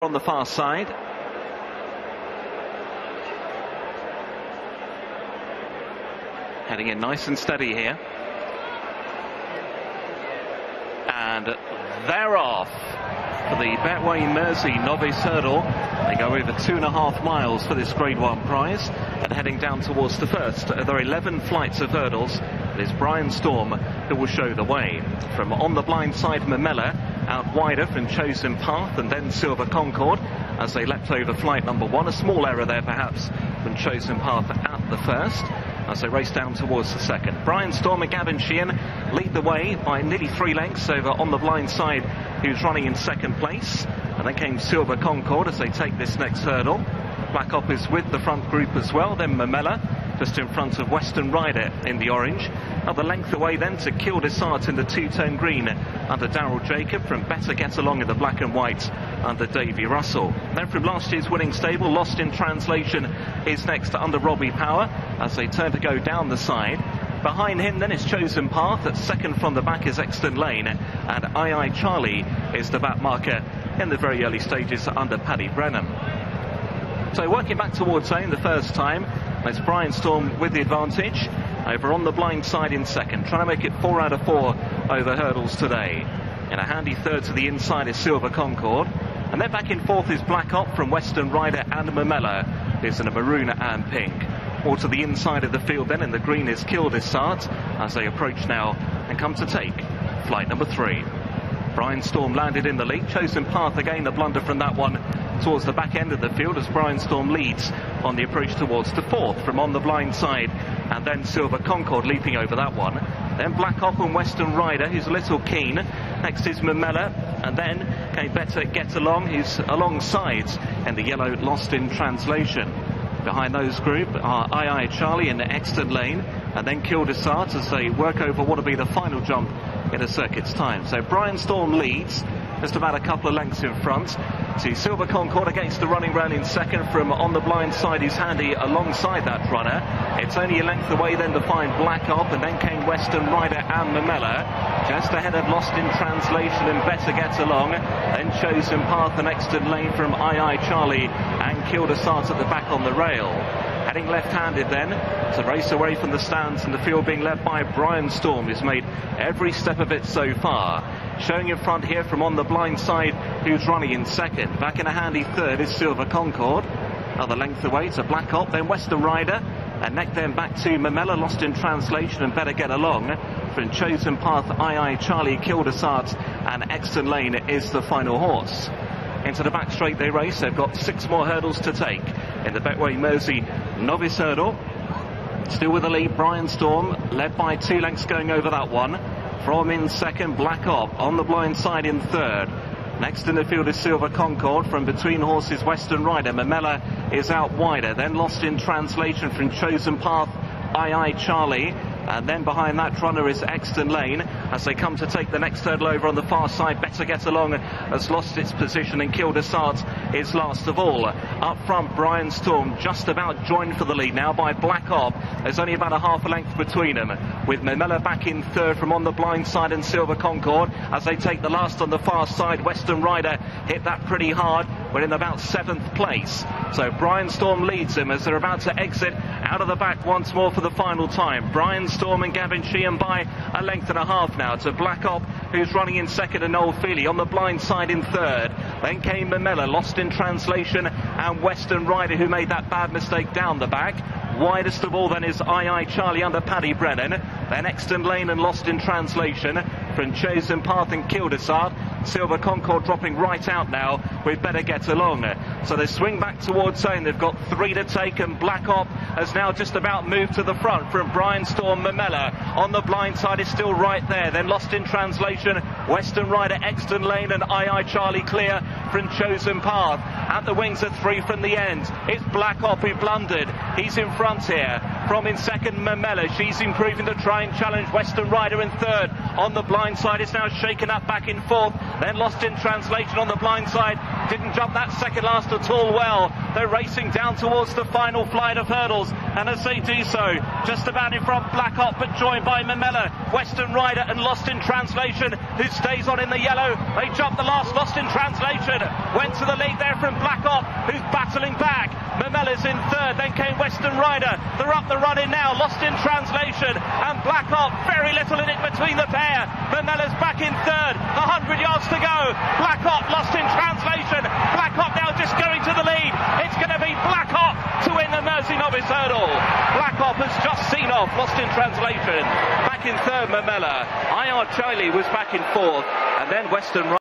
On the far side. Heading in nice and steady here. And they're off for the Betway Mersey Novice Hurdle. They go over 2.5 miles for this Grade 1 prize and heading down towards the first. There are 11 flights of hurdles. It is Brian Storm who will show the way. From on the blind side, Mamela, out wider from Chosen Path and then Silver Concord as they leapt over flight number 1. A small error there perhaps from Chosen Path at the first as they race down towards the second. Brian Storm and Gavin Sheehan lead the way by nearly 3 lengths over on the blind side, who's running in second place. And then came Silver Concord as they take this next hurdle. Black Op is with the front group as well. Then Mamela just in front of Western Rider in the orange. Another length away then to Kill Desart in the two-tone green under Daryl Jacob. From Better Get Along in the black and white under Davy Russell. Then from last year's winning stable, Lost in Translation is next under Robbie Power as they turn to go down the side. Behind him then is Chosen Path. At second from the back is Exton Lane, and II Charlie is the back marker in the very early stages under Paddy Brennan. So working back towards home the first time, it's Brian Storm with the advantage over on the blind side in second, trying to make it 4 out of 4 over hurdles today. In a handy third to the inside is Silver Concord, and then back in fourth is Black Op from Western Rider and Mamela is in a maroon and pink. Or to the inside of the field then in the green is Kill Desart as they approach now and come to take flight number 3. Brian Storm landed in the lead. Chosen Path again, a blunder from that one towards the back end of the field as Brian Storm leads on the approach towards the fourth from on the blind side, and then Silver Concord leaping over that one. Then Black Op and Western Rider, who's a little keen. Next is Mamela, and then came Better Get Along, who's alongside, and the yellow Lost in Translation. Behind those group are II Charlie in Exton Lane, and then Kill Desart as they work over what will be the final jump in a circuit's time. So Brian Storm leads just about a couple of lengths in front. See Silver Concord against the running round in second from on the blind side, who's handy alongside that runner. It's only a length away then to find Black Op, and then came Western Rider and Mamela. Just ahead of Lost in Translation and Better Get Along. Then Chosen Path and Exton Lane from II Charlie and Kill Desart at the back on the rail. Heading left-handed then to race away from the stands, and the field being led by Brian Storm, who's made every step of it so far. Showing in front here from on the blind side, who's running in second. Back in a handy third is Silver Concord. Another length away to Black Op, then Western Rider, and neck then back to Mamela, Lost in Translation and Better Get Along. From Chosen Path, II Charlie, Kill Desart and Exton Lane is the final horse. Into the back straight they race. They've got 6 more hurdles to take in the Betway Mersey Novice Hurdle. Still with the lead, Brian Storm, led by 2 lengths going over that one. From in second, Black Op, on the blind side in third. Next in the field is Silver Concord. From between horses, Western Rider. Mamela is out wider. Then Lost in Translation from Chosen Path, II Charlie. And then behind that runner is Exton Lane as they come to take the next hurdle over on the far side. Better Get Along has lost its position, and Kill Desart is last of all. Up front, Brian Storm just about joined for the lead now by Black Op. There's only about a half a length between them, with Mamela back in third from on the blind side and Silver Concord as they take the last on the far side. Western Rider hit that pretty hard. We're in about 7th place. So Brian Storm leads them as they're about to exit out of the back once more for the final time. Brian Storm and Gavin Sheehan by a length and a half now to Black Op, who's running in second, and Noel Feely on the blind side in third. Then came Mamela, Lost in Translation, and Western Rider, who made that bad mistake down the back. Widest of all then is II Charlie under Paddy Brennan. Then Exton Lane and Lost in Translation from Chosen Path and Kill Desart. Silver Concord dropping right out now with Better Get Along. So they swing back towards home. They've got 3 to take, and Black Op has now just about moved to the front from Brian Storm. Mamela on the blind side is still right there. Then Lost in Translation, Western Rider, Exton Lane and II Charlie clear from Chosen Path. At the wings are 3 from the end. It's Black Op who blundered. He's in front here. From in second, Mamela. She's improving to try and challenge Western Rider in third. On the blind side, it's now shaken up back in fourth. Then Lost in Translation on the blind side. didn't jump that second last at all well. They're racing down towards the final flight of hurdles, and as they do so, just about in front Black Hop, but joined by Mamela, Western Rider and Lost in Translation, who stays on in the yellow. They jumped the last. Lost in Translation went to the lead there from Black Hop, who's battling back. Mamela's in third, then came Western Rider. They're up the run in now. Lost in Translation and Black Hop, very little in it between the pair. Mamela's back in third, 100 yards to go. Black Hop, Lost in Translation. Black Hop now just going to the lead. It's going to be Black Hop to win the Mersey Novice Hurdle. Black Hop has just seen off Lost in Translation. Back in third, Mamela. IR Charlie was back in fourth, and then Western Rider.